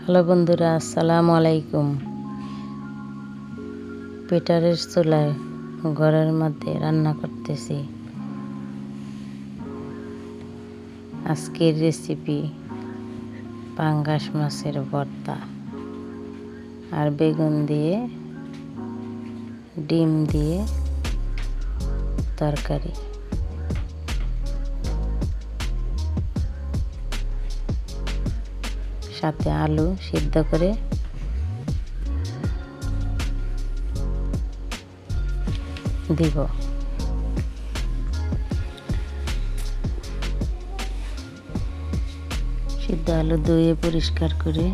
Hello বন্ধুরা, আসসালামু আলাইকুম। পিটারের চুলায় ঘরের মধ্যে রান্না করতেছি। আজকের রেসিপি পাঙ্গাস মাছের ভর্তা আর বেগুন দিয়ে ডিম দিয়ে তরকারি। সাথে আলু সিদ্ধ করে দিব। সিদ্ধ আলু ধুয়ে পরিষ্কার করে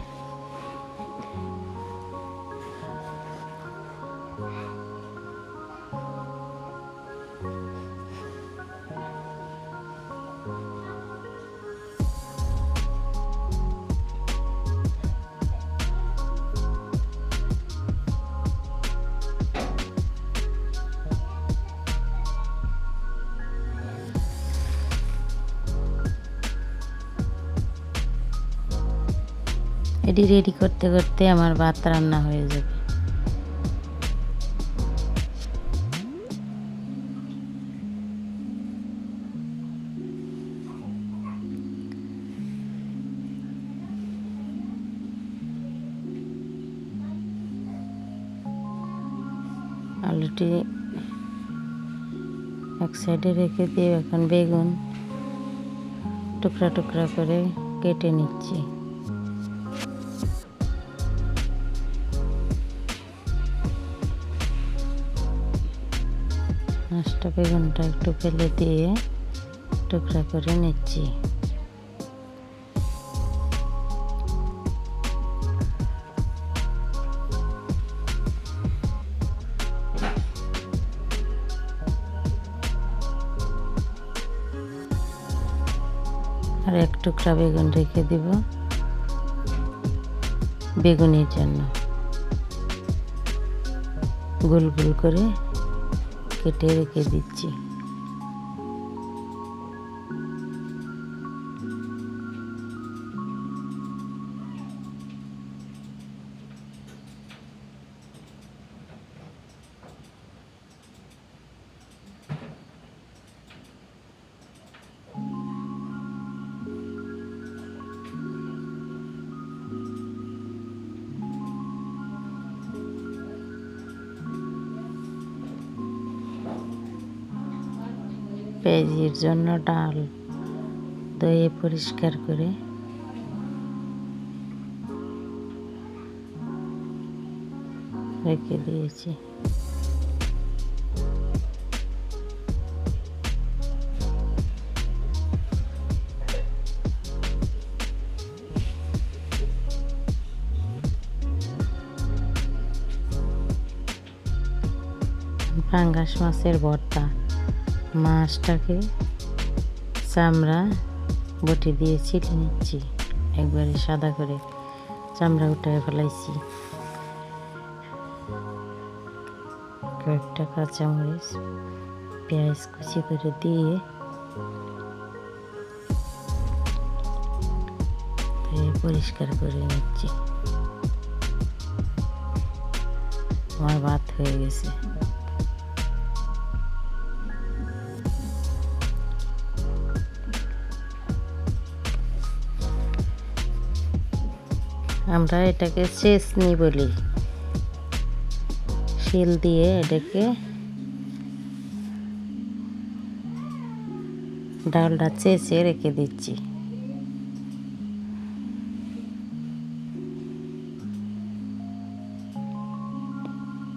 এটি রেডি করতে করতে আমার ভাত রান্না হয়ে যাবে। আলুটি এক সাইডে রেখে দিয়ে এখন বেগুন টুকরা টুকরা করে কেটে নিচ্ছি। মাছটা বেগুনটা একটু ফেলে দিয়ে টুকরা করে নিচ্ছি। আর এক টুকরা বেগুন রেখে দিব বেগুনের জন্য। গোল গোল করে কেটে রেখে দিচ্ছি। পেঁয়াজের জন্য ডাল ধুয়ে পরিষ্কার করে রেখে দিয়েছি। পাঙ্গাস মাছের ভর্তা। মাছটাকে চামড়া বটি দিয়ে ছিলে নিচ্ছি, একবারে সাদা করে চামড়া উঠায় ফেলাইছি। কয়েকটা কাঁচামরিচ পেঁয়াজ কুচি করে দিয়ে পরিষ্কার করে নিচ্ছি। আমার ভাত হয়ে গেছে। আমরা এটাকে চেচনি বলি। শিল দিয়ে এটাকে ডালটা চেঁচে রেখে দিচ্ছি।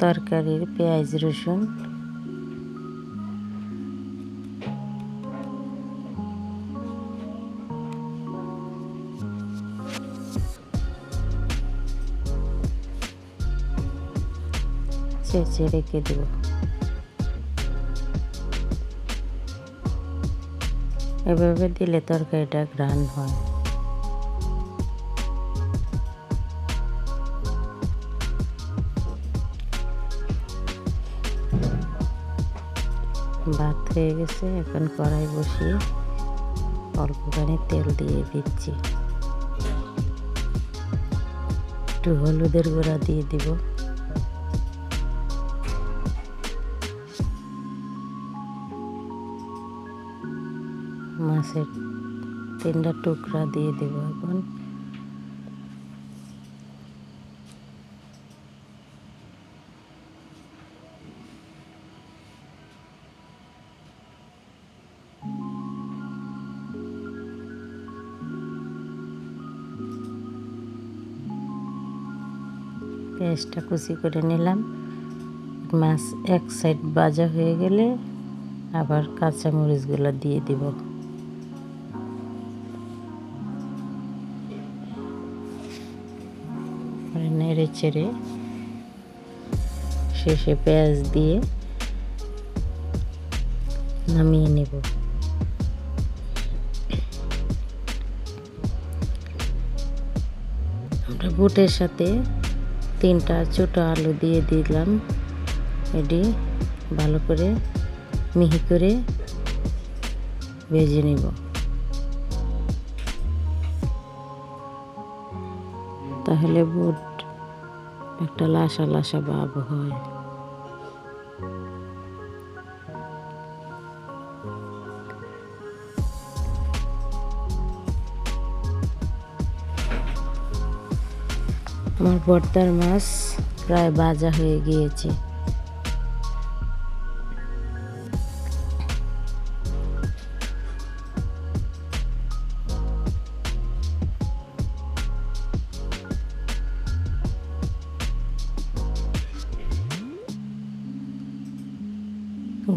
তরকারির পেঁয়াজ রসুন চেঁচে রেখে দেব। এভাবে দিলে তরকারিটা ঘ্রাণ হয়। ভাত হয়ে গেছে, এখন কড়াই বসিয়ে অল্পখানি তেল দিয়ে দিচ্ছি। একটু হলুদের গুঁড়া দিয়ে দিব। মাছের 3টা টুকরা দিয়ে দিব এখন। পেঁয়াজটা কুচি করে নিলাম। মাছ এক সাইড ভাজা হয়ে গেলে আবার কাঁচা মরিচগুলো দিয়ে দিব। নেড়ে চেড়ে শেষে পেঁয়াজ দিয়ে নামিয়ে নেব। আমরা বুটের সাথে 3টা ছোট আলু দিয়ে দিলাম। এটি ভালো করে মিহি করে ভেজে নেব। তাহলে বুট একটা লাসা লাসা ভাব হয়। আমার ভর্তার মাছ প্রায় ভাজা হয়ে গিয়েছে।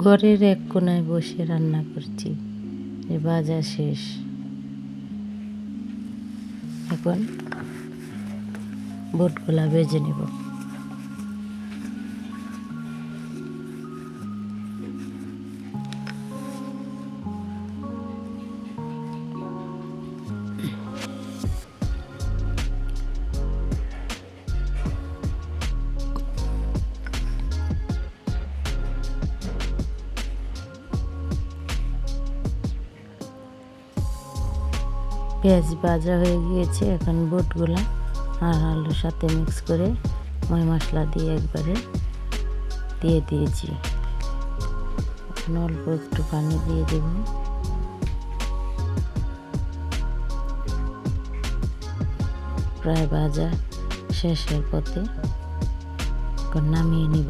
ঘরের এক কোনায় বসে রান্না করছি, ভাজা শেষ। এখন বুটগুলা ভেজে নেব। পেঁয়াজ ভাজা হয়ে গিয়েছে। এখন বুটগুলা আর আলুর সাথে মিক্স করে ময় মশলা দিয়ে একবারে দিয়ে দিয়েছি। এখন অল্প একটু পানি দিয়ে দেব। প্রায় ভাজা শেষের পথে, এখন নামিয়ে নিব।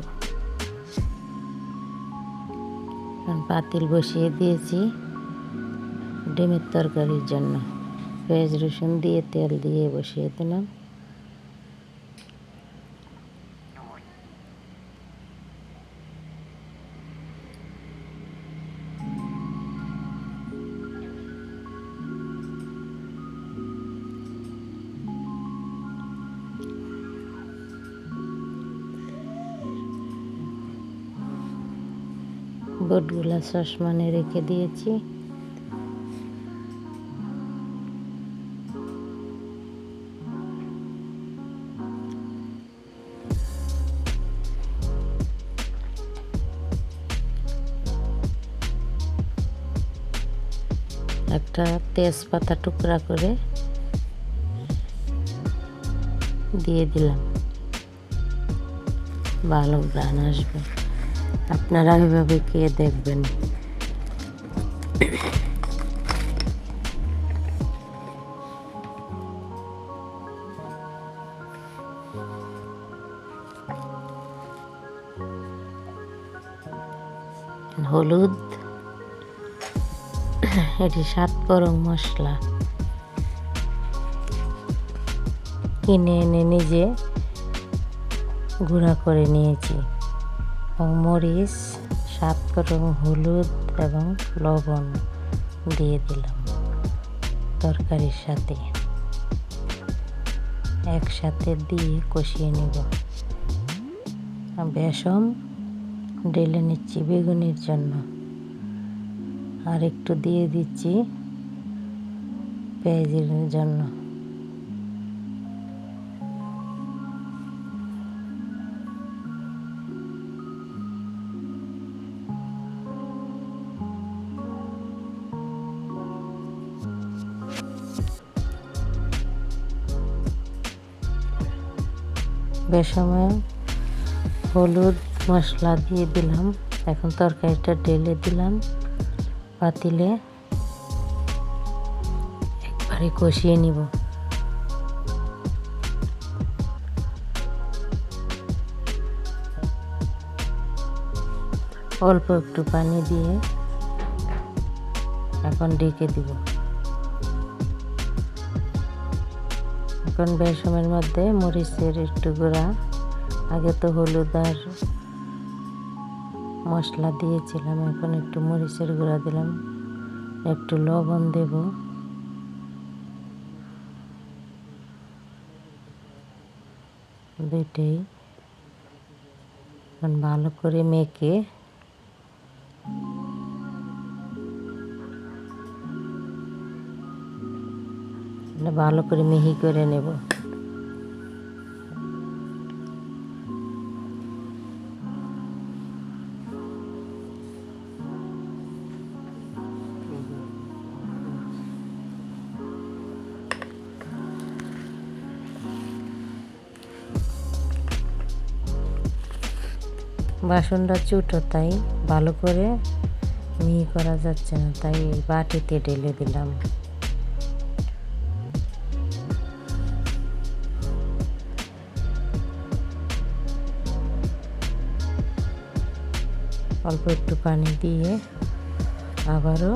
এখন পাতিল বসিয়ে দিয়েছি ডিমের তরকারির জন্য। পেঁয়াজ রসুন দিয়ে তেল দিয়ে বসিয়ে দিলাম। বুটগুলা সসমানে রেখে দিয়েছি। একটা তেজপাতা টুকরা করে দিয়ে দিলাম, ভালো ঘ্রাণ আসবে। আপনারা এভাবে খেয়ে দেখবেন। হলুদ, এটি 7 করং মশলা কিনে এনে নিজে গুঁড়া করে নিয়েছি। এবং মরিচ, 7 করং হলুদ এবং লবণ দিয়ে দিলাম তরকারির সাথে। একসাথে দিয়ে কষিয়ে নেব। বেসন ঢেলে নিচ্ছি বেগুনের জন্য, আর একটু দিয়ে দিচ্ছি পেঁয়াজের জন্য। বেসময় হলুদ মশলা দিয়ে দিলাম। এখন তরকারিটা ঢেলে দিলাম পাতিলে, একবারে কষিয়ে নিব। অল্প একটু পানি দিয়ে এখন ঢেকে দিব। এখন বেসমের মধ্যে মরিচের একটু গুঁড়া, আগে তো হলুদ আর মশলা দিয়েছিলাম, এখন একটু মরিচের গুঁড়া দিলাম, একটু লবণ দেব, দুইটাই এখন ভালো করে মেখে ভালো করে মিহি করে নেব। বাসনটা ছোটো, তাই ভালো করে মিহি করা যাচ্ছে না, তাই বাটিতে ঢেলে দিলাম। অল্প একটু পানি দিয়ে আবারও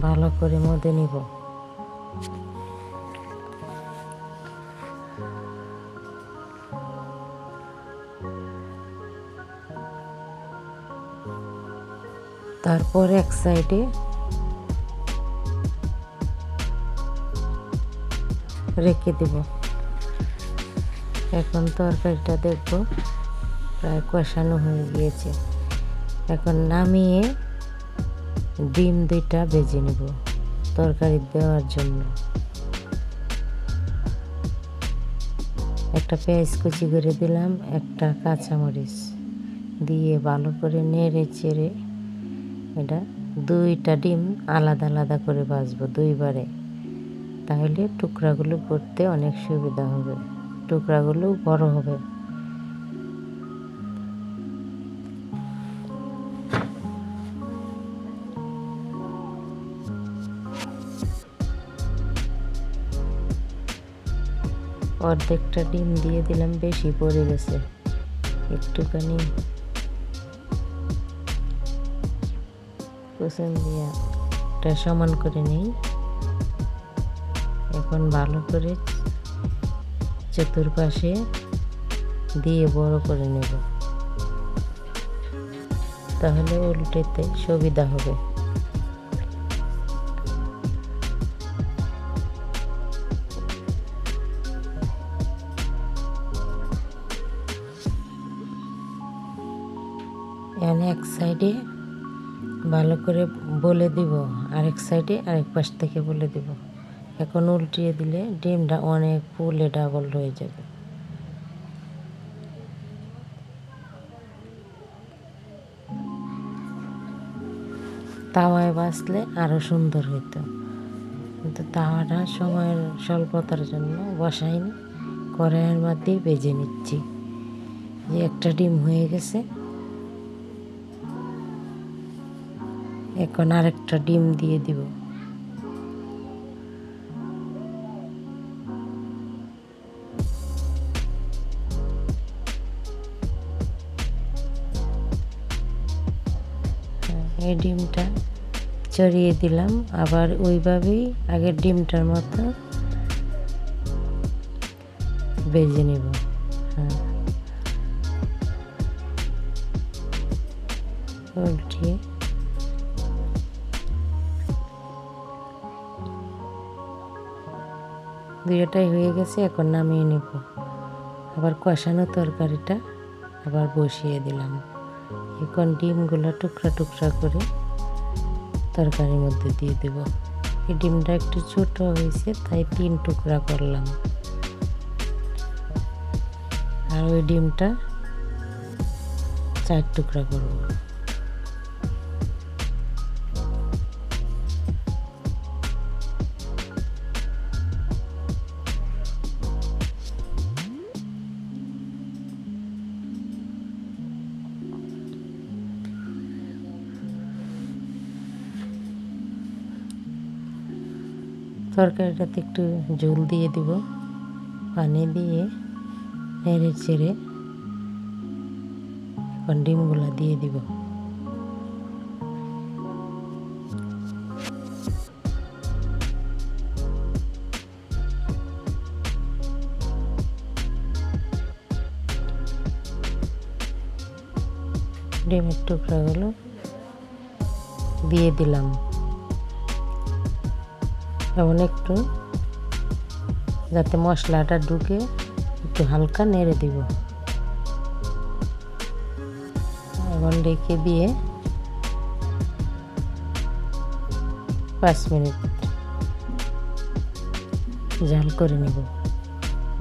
ভালো করে মধে নিব। তারপর এক সাইডে রেখে দেব। এখন তরকারিটা দেখব প্রায় কষানো হয়ে গিয়েছে। এখন নামিয়ে ডিম দুইটা ভেজে নেব তরকারি দেওয়ার জন্য। একটা পেঁয়াজ কুচি করে দিলাম, একটা কাঁচামরিচ দিয়ে ভালো করে নেড়ে চেড়ে এটা দুইটা ডিম আলাদা আলাদা করে ভাজবো দুইবারে, তাহলে টুকরাগুলো করতে অনেক সুবিধা হবে, টুকরাগুলো বড় হবে। অর্ধেকটা ডিম দিয়ে দিলাম, বেশি পড়ে গেছে, একটুখানি কুসুম দিয়ে এটা সমান করে নেই। এখন ভালো করে চতুর্পাশে দিয়ে বড় করে নেব, তাহলে উল্টেতে সুবিধা হবে। এখন এক সাইডে ভালো করে বলে দিব, আরেক সাইডে আরেক পাশ থেকে বলে দিব। এখন উল্টিয়ে দিলে ডিমটা অনেক ফুলে ডাবল হয়ে যাবে। তাওয়ায় ভাজলে আরও সুন্দর হইতো, কিন্তু তাওয়াটা সময়ের স্বল্পতার জন্য বসাইনি, কড়াইয়ের মধ্যেই ভেজে নিচ্ছি। যে একটা ডিম হয়ে গেছে, এখন আরেকটা ডিম দিয়ে দিব। এই ডিমটা ছড়িয়ে দিলাম, আবার ওইভাবেই আগের ডিমটার মতো ভেজে নেব। উল্টিয়ে দুইটাই হয়ে গেছে, এখন নামিয়ে নেব। আবার কষানো তরকারিটা আবার বসিয়ে দিলাম। এখন ডিমগুলো টুকরা টুকরা করে তরকারির মধ্যে দিয়ে দেব। এই ডিমটা একটু ছোট হয়েছে, তাই 3 টুকরা করলাম, আর ওই ডিমটা 4 টুকরা করব। তরকারিটাতে একটু ঝোল দিয়ে দিব, পানি দিয়ে নেড়ে চেড়ে এখন ডিমগুলা দিয়ে দিব। ডিমের টুকরাগুলো দিয়ে দিলাম, এমন একটু যাতে মশলাটা ঢুকে একটু হালকা নেড়ে দিব। এখন ঢেকে দিয়ে 5 মিনিট জাল করে নেব।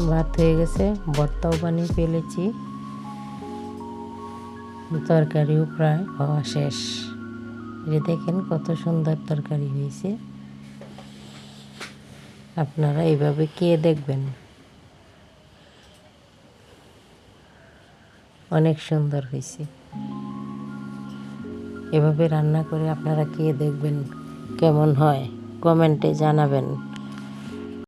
ভাত হয়ে গেছে, ভর্তাও বানিয়ে ফেলেছি, তরকারিও প্রায় হওয়া শেষ। এটা দেখেন কত সুন্দর তরকারি হয়েছে। আপনারা এইভাবে খেয়ে দেখবেন, অনেক সুন্দর হয়েছে। এভাবে রান্না করে আপনারা খেয়ে দেখবেন কেমন হয়, কমেন্টে জানাবেন।